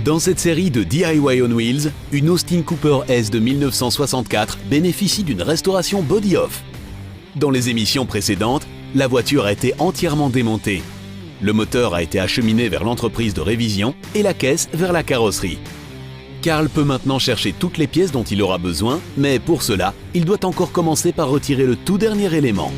Dans cette série de DIY on Wheels, une Austin Cooper S de 1964 bénéficie d'une restauration body-off. Dans les émissions précédentes, la voiture a été entièrement démontée. Le moteur a été acheminé vers l'entreprise de révision et la caisse vers la carrosserie. Carl peut maintenant chercher toutes les pièces dont il aura besoin, mais pour cela, il doit encore commencer par retirer le tout dernier élément.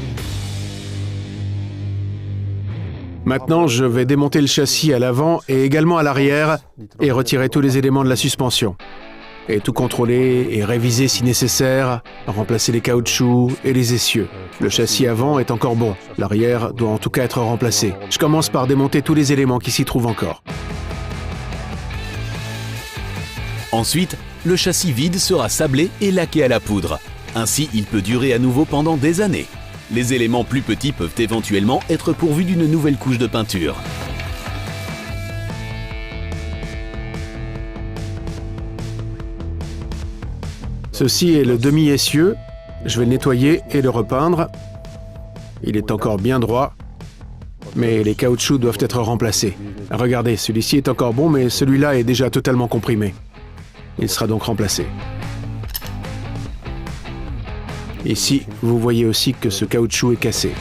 Maintenant, je vais démonter le châssis à l'avant et également à l'arrière et retirer tous les éléments de la suspension. Et tout contrôler et réviser si nécessaire, remplacer les caoutchoucs et les essieux. Le châssis avant est encore bon, l'arrière doit en tout cas être remplacé. Je commence par démonter tous les éléments qui s'y trouvent encore. Ensuite, le châssis vide sera sablé et laqué à la poudre. Ainsi, il peut durer à nouveau pendant des années. Les éléments plus petits peuvent éventuellement être pourvus d'une nouvelle couche de peinture. Ceci est le demi-essieu. Je vais le nettoyer et le repeindre. Il est encore bien droit, mais les caoutchoucs doivent être remplacés. Regardez, celui-ci est encore bon, mais celui-là est déjà totalement comprimé. Il sera donc remplacé. Ici, vous voyez aussi que ce caoutchouc est cassé.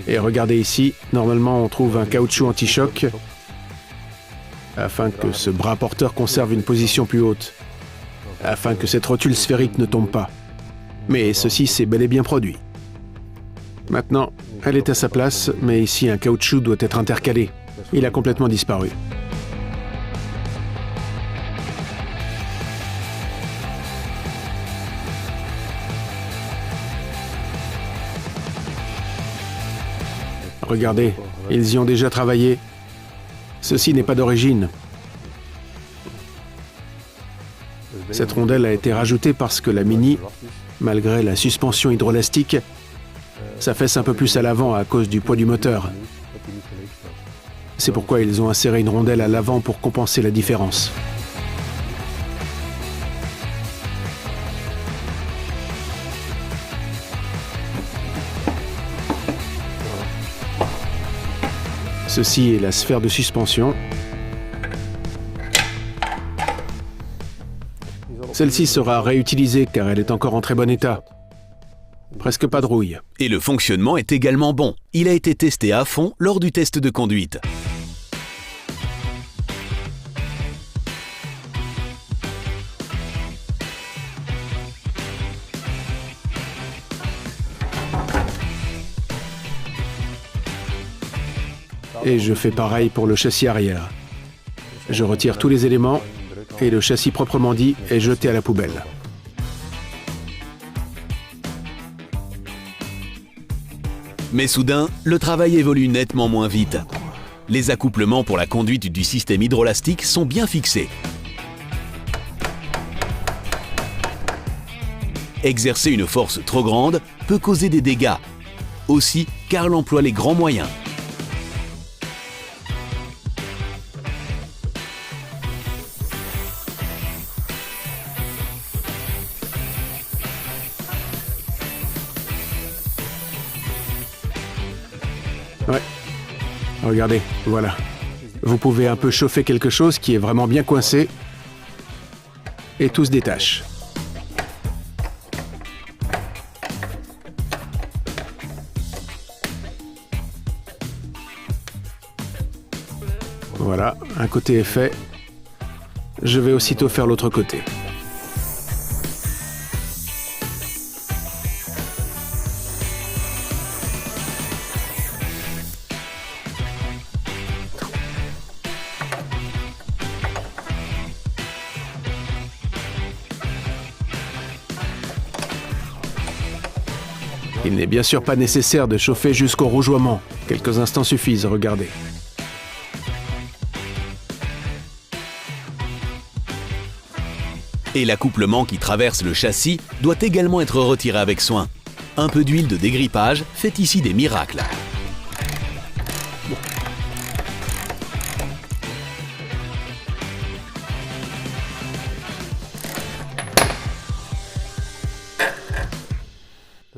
Et regardez ici, normalement on trouve un caoutchouc anti-choc afin que ce bras porteur conserve une position plus haute, afin que cette rotule sphérique ne tombe pas. Mais ceci s'est bel et bien produit. Maintenant, elle est à sa place, mais ici un caoutchouc doit être intercalé. Il a complètement disparu. Regardez, ils y ont déjà travaillé. Ceci n'est pas d'origine. Cette rondelle a été rajoutée parce que la Mini, malgré la suspension hydroélastique, s'affaisse un peu plus à l'avant à cause du poids du moteur. C'est pourquoi ils ont inséré une rondelle à l'avant pour compenser la différence. Ceci est la sphère de suspension. Celle-ci sera réutilisée car elle est encore en très bon état. Presque pas de rouille. Et le fonctionnement est également bon. Il a été testé à fond lors du test de conduite. Et je fais pareil pour le châssis arrière. Je retire tous les éléments et le châssis proprement dit est jeté à la poubelle. Mais soudain, le travail évolue nettement moins vite. Les accouplements pour la conduite du système hydroélastique sont bien fixés. Exercer une force trop grande peut causer des dégâts. Aussi, Carl emploie les grands moyens. Ouais. Regardez, voilà. Vous pouvez un peu chauffer quelque chose qui est vraiment bien coincé et tout se détache. Voilà, un côté est fait. Je vais aussitôt faire l'autre côté. Il n'est bien sûr pas nécessaire de chauffer jusqu'au rougeoiement. Quelques instants suffisent, regardez. Et l'accouplement qui traverse le châssis doit également être retiré avec soin. Un peu d'huile de dégrippage fait ici des miracles.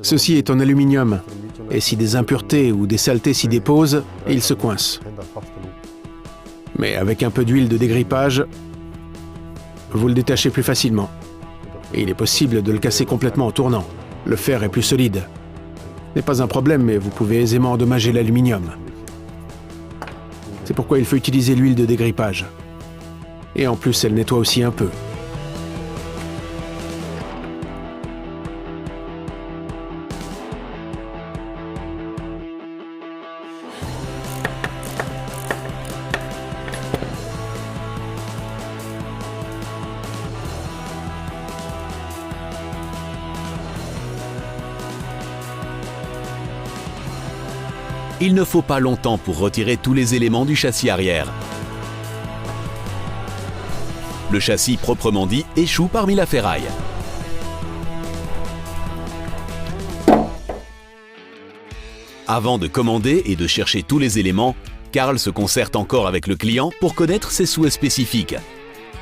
Ceci est en aluminium. et si des impuretés ou des saletés s'y déposent, il se coince. Mais avec un peu d'huile de dégrippage, vous le détachez plus facilement. Et il est possible de le casser complètement en tournant. Le fer est plus solide. Ce n'est pas un problème, mais vous pouvez aisément endommager l'aluminium. C'est pourquoi il faut utiliser l'huile de dégrippage. Et en plus, elle nettoie aussi un peu. Il ne faut pas longtemps pour retirer tous les éléments du châssis arrière. Le châssis proprement dit échoue parmi la ferraille. Avant de commander et de chercher tous les éléments, Carl se concerte encore avec le client pour connaître ses souhaits spécifiques.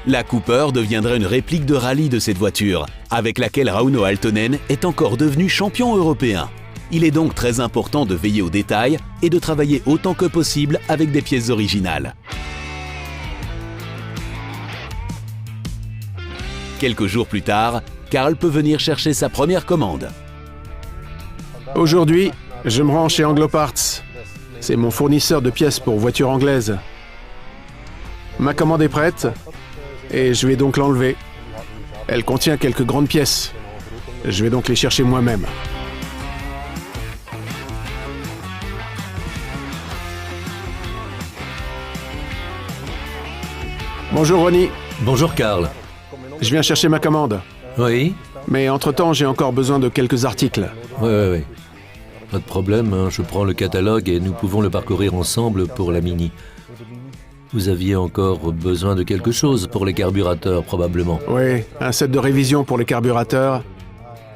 La Cooper deviendra une réplique de rallye de cette voiture, avec laquelle Rauno Aaltonen est encore devenu champion européen. Il est donc très important de veiller aux détails et de travailler autant que possible avec des pièces originales. Quelques jours plus tard, Carl peut venir chercher sa première commande. Aujourd'hui, je me rends chez Anglo Parts. C'est mon fournisseur de pièces pour voitures anglaises. Ma commande est prête et je vais donc l'enlever. Elle contient quelques grandes pièces. Je vais donc les chercher moi-même. Bonjour Ronnie. Bonjour Carl. Je viens chercher ma commande. Oui. Mais entre-temps, j'ai encore besoin de quelques articles. Oui. Pas de problème, hein. Je prends le catalogue et nous pouvons le parcourir ensemble pour la Mini. Vous aviez encore besoin de quelque chose pour les carburateurs, probablement. Oui, un set de révision pour les carburateurs.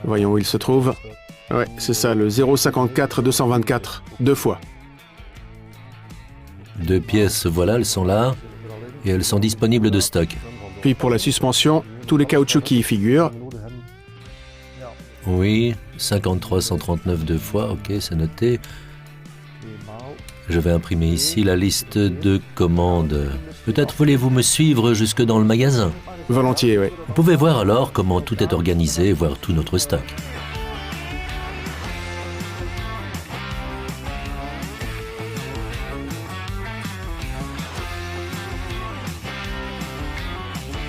Voyons où il se trouve. Ouais, c'est ça, le 054-224, 2 fois. 2 pièces, voilà, elles sont là. Et elles sont disponibles de stock. Puis pour la suspension, tous les caoutchoucs qui y figurent. Oui, 53-139 2 fois, ok, c'est noté. Je vais imprimer ici la liste de commandes. Peut-être voulez-vous me suivre jusque dans le magasin? Volontiers, oui. Vous pouvez voir alors comment tout est organisé et voir tout notre stock.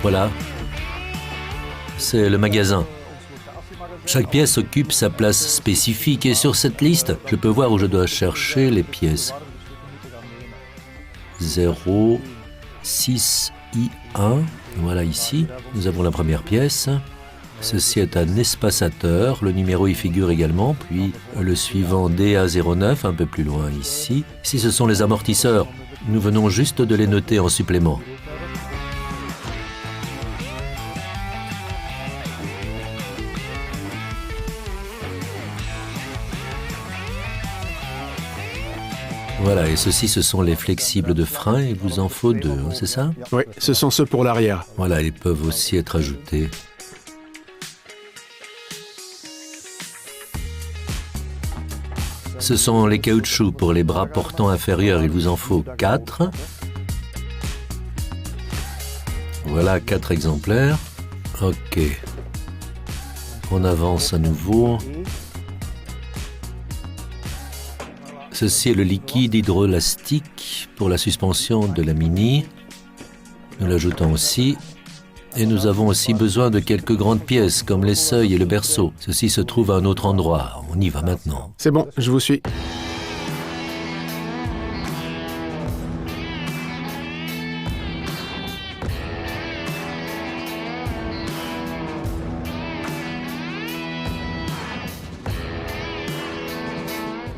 Voilà, c'est le magasin. Chaque pièce occupe sa place spécifique et sur cette liste, je peux voir où je dois chercher les pièces. 0, 6, I1, voilà ici, nous avons la première pièce. Ceci est un espacateur, le numéro y figure également, puis le suivant DA09, un peu plus loin ici. Ici ce sont les amortisseurs, nous venons juste de les noter en supplément. Voilà, et ceux-ci, ce sont les flexibles de frein, il vous en faut 2, hein, c'est ça? Oui, ce sont ceux pour l'arrière. Voilà, ils peuvent aussi être ajoutés. Ce sont les caoutchoucs pour les bras portants inférieurs, il vous en faut 4. Voilà, 4 exemplaires. Ok. On avance à nouveau. Ceci est le liquide hydrolastique pour la suspension de la Mini. Nous l'ajoutons aussi. Et nous avons aussi besoin de quelques grandes pièces comme les seuils et le berceau. Ceci se trouve à un autre endroit. On y va maintenant. C'est bon, je vous suis.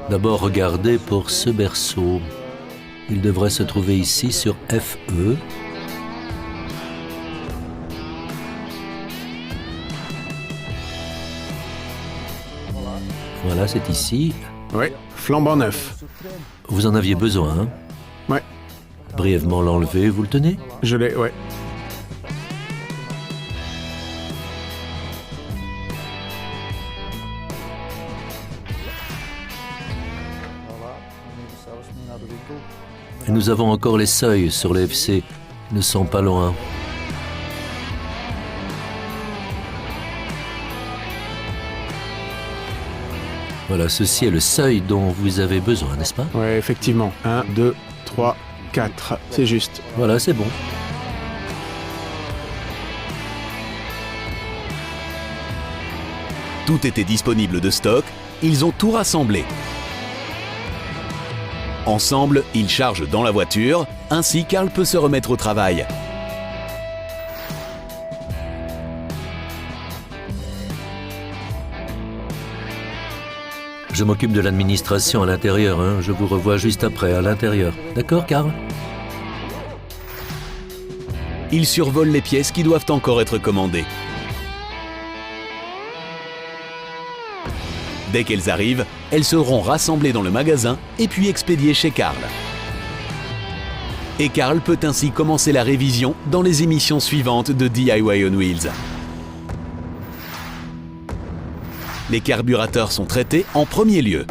D'abord, regardez pour ce berceau. Il devrait se trouver ici sur FE. Voilà, c'est ici. Oui, flambant neuf. Vous en aviez besoin, hein? Ouais. Brièvement l'enlever, vous le tenez? Je l'ai, ouais. Et nous avons encore les seuils sur les FC. Ils ne sont pas loin. Voilà, ceci est le seuil dont vous avez besoin, n'est-ce pas? Ouais, effectivement. 1, 2, 3, 4. C'est juste. Voilà, c'est bon. Tout était disponible de stock, ils ont tout rassemblé. Ensemble, ils chargent dans la voiture, ainsi Karl peut se remettre au travail. Je m'occupe de l'administration à l'intérieur, hein. Je vous revois juste après, à l'intérieur. D'accord, Karl? Ils survolent les pièces qui doivent encore être commandées. Dès qu'elles arrivent, elles seront rassemblées dans le magasin et puis expédiées chez Karl. Et Karl peut ainsi commencer la révision dans les émissions suivantes de DIY on Wheels. Les carburateurs sont traités en premier lieu.